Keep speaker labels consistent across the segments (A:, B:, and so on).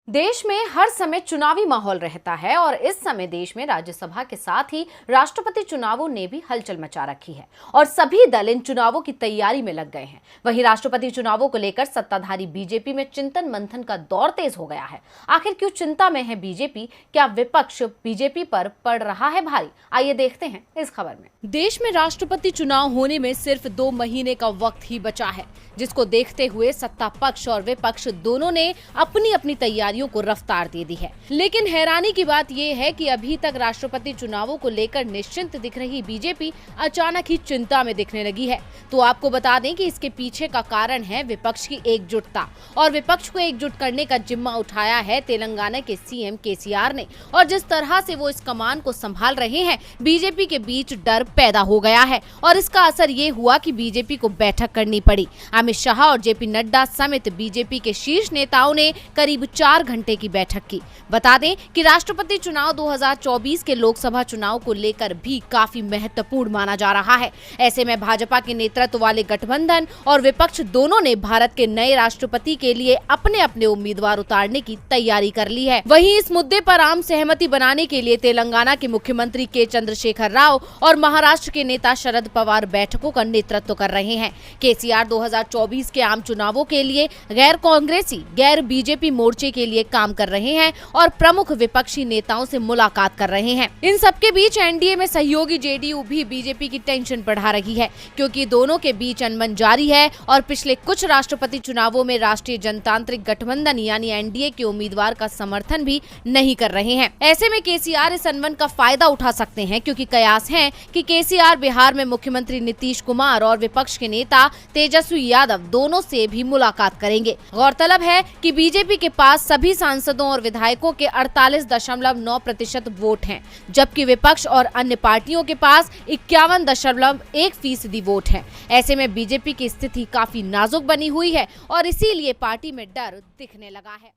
A: देश में हर समय चुनावी माहौल रहता है और इस समय देश में राज्यसभा के साथ ही राष्ट्रपति चुनावों ने भी हलचल मचा रखी है और सभी दल इन चुनावों की तैयारी में लग गए हैं। वहीं राष्ट्रपति चुनावों को लेकर सत्ताधारी बीजेपी में चिंतन मंथन का दौर तेज हो गया है। आखिर क्यों चिंता में है बीजेपी? क्या विपक्ष बीजेपी पर पड़ रहा है भारी? आइए देखते हैं इस खबर में। देश में राष्ट्रपति चुनाव होने में सिर्फ 2 महीने का वक्त ही बचा है, जिसको देखते हुए सत्ता पक्ष और विपक्ष दोनों ने अपनी अपनी तैयारियों को रफ्तार दे दी है। लेकिन हैरानी की बात यह है कि अभी तक राष्ट्रपति चुनावों को लेकर निश्चिंत दिख रही बीजेपी अचानक ही चिंता में दिखने लगी है। तो आपको बता दें कि इसके पीछे का कारण है विपक्ष की एकजुटता, और विपक्ष को एकजुट करने का जिम्मा उठाया है तेलंगाना के सीएम केसीआर ने। और जिस तरह से वो इस कमान को संभाल रहे हैं, बीजेपी के बीच डर पैदा हो गया है और इसका असर ये हुआ कि बीजेपी को बैठक करनी पड़ी। अमित शाह और जेपी नड्डा समेत बीजेपी के शीर्ष नेताओं ने करीब 4 घंटे की बैठक की। बता दें कि राष्ट्रपति चुनाव 2024 के लोकसभा चुनाव को लेकर भी काफी महत्वपूर्ण माना जा रहा है। ऐसे में भाजपा के नेतृत्व वाले गठबंधन और विपक्ष दोनों ने भारत के नए राष्ट्रपति के लिए अपने अपने उम्मीदवार उतारने की तैयारी कर ली है। वहीं इस मुद्दे पर आम सहमति बनाने के लिए तेलंगाना के मुख्यमंत्री के चंद्रशेखर राव और महाराष्ट्र के नेता शरद पवार बैठकों का नेतृत्व कर रहे हैं। केसीआर 2024 के आम चुनावों के लिए गैर कांग्रेसी, गैर बीजेपी मोर्चे के लिए काम कर रहे हैं और प्रमुख विपक्षी नेताओं से मुलाकात कर रहे हैं। इन सबके बीच एनडीए में सहयोगी जेडीयू भी बीजेपी की टेंशन बढ़ा रही है, क्योंकि दोनों के बीच अनबन जारी है और पिछले कुछ राष्ट्रपति चुनावों में राष्ट्रीय जनतांत्रिक गठबंधन यानी एनडीए के उम्मीदवार का समर्थन भी नहीं कर रहे हैं। ऐसे में केसीआर इस अनबन का फायदा उठा सकते हैं, क्योंकि कयास है कि केसीआर बिहार में मुख्यमंत्री नीतीश कुमार और विपक्ष के नेता तेजस्वी यादव दोनों से भी मुलाकात करेंगे। गौरतलब है कि बीजेपी के पास सभी सांसदों और विधायकों के 48.9% वोट हैं, जबकि विपक्ष और अन्य पार्टियों के पास 51.1% वोट हैं। ऐसे में बीजेपी की स्थिति काफी नाजुक बनी हुई है और इसीलिए पार्टी में डर दिखने लगा है।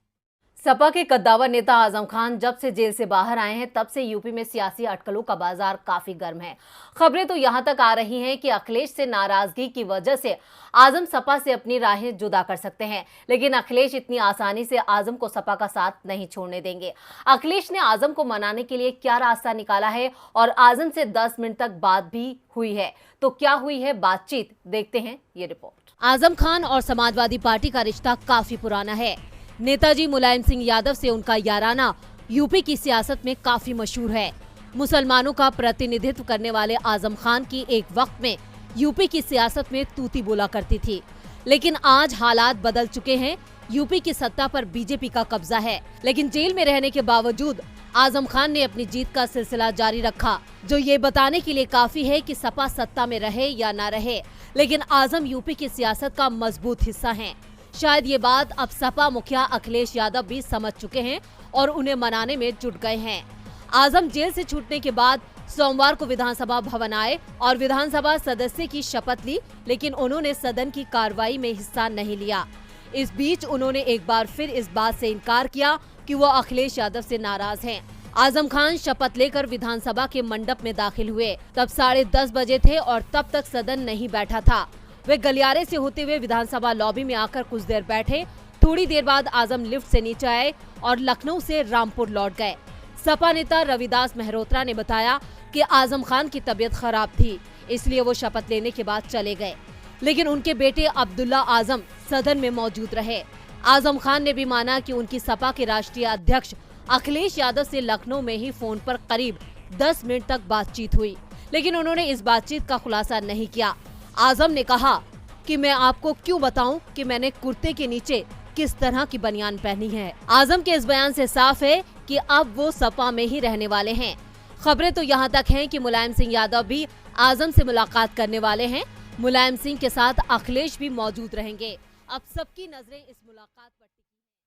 A: सपा के कद्दावर नेता आजम खान जब से जेल से बाहर आए हैं, तब से यूपी में सियासी अटकलों का बाजार काफी गर्म है। खबरें तो यहां तक आ रही हैं कि अखिलेश से नाराजगी की वजह से आजम सपा से अपनी राहें जुदा कर सकते हैं, लेकिन अखिलेश इतनी आसानी से आजम को सपा का साथ नहीं छोड़ने देंगे। अखिलेश ने आजम को मनाने के लिए क्या रास्ता निकाला है और आजम से 10 मिनट तक बात भी हुई है, तो क्या हुई है बातचीत, देखते हैं ये रिपोर्ट। आजम खान और समाजवादी पार्टी का रिश्ता काफी पुराना है। नेताजी मुलायम सिंह यादव से उनका याराना यूपी की सियासत में काफी मशहूर है। मुसलमानों का प्रतिनिधित्व करने वाले आजम खान की एक वक्त में यूपी की सियासत में तूती बोला करती थी, लेकिन आज हालात बदल चुके हैं। यूपी की सत्ता पर बीजेपी का कब्जा है, लेकिन जेल में रहने के बावजूद आजम खान ने अपनी जीत का सिलसिला जारी रखा, जो ये बताने के लिए काफी है कि सपा सत्ता में रहे या ना रहे, लेकिन आजम यूपी की सियासत का मजबूत हिस्सा है। शायद ये बात अब सपा मुखिया अखिलेश यादव भी समझ चुके हैं और उन्हें मनाने में जुट गए हैं। आजम जेल से छूटने के बाद सोमवार को विधानसभा भवन आए और विधानसभा सदस्य की शपथ ली, लेकिन उन्होंने सदन की कार्रवाई में हिस्सा नहीं लिया। इस बीच उन्होंने एक बार फिर इस बात से इनकार किया कि वो अखिलेश यादव से नाराज हैं। आजम खान शपथ लेकर विधानसभा के मंडप में दाखिल हुए। तब 10:30 बजे थे और तब तक सदन नहीं बैठा था। वे गलियारे से होते हुए विधानसभा लॉबी में आकर कुछ देर बैठे। थोड़ी देर बाद आजम लिफ्ट से नीचे आए और लखनऊ से रामपुर लौट गए। सपा नेता रविदास मेहरोत्रा ने बताया कि आजम खान की तबीयत खराब थी, इसलिए वो शपथ लेने के बाद चले गए, लेकिन उनके बेटे अब्दुल्ला आजम सदन में मौजूद रहे। आजम खान ने भी माना कि उनकी सपा के राष्ट्रीय अध्यक्ष अखिलेश यादव से लखनऊ में ही फोन पर करीब 10 मिनट तक बातचीत हुई, लेकिन उन्होंने इस बातचीत का खुलासा नहीं किया। आजम ने कहा कि मैं आपको क्यों बताऊं कि मैंने कुर्ते के नीचे किस तरह की बनियान पहनी है। आजम के इस बयान से साफ है कि अब वो सपा में ही रहने वाले हैं। खबरें तो यहाँ तक हैं कि मुलायम सिंह यादव भी आजम से मुलाकात करने वाले हैं। मुलायम सिंह के साथ अखिलेश भी मौजूद रहेंगे। अब सबकी नजरें इस मुलाकात पर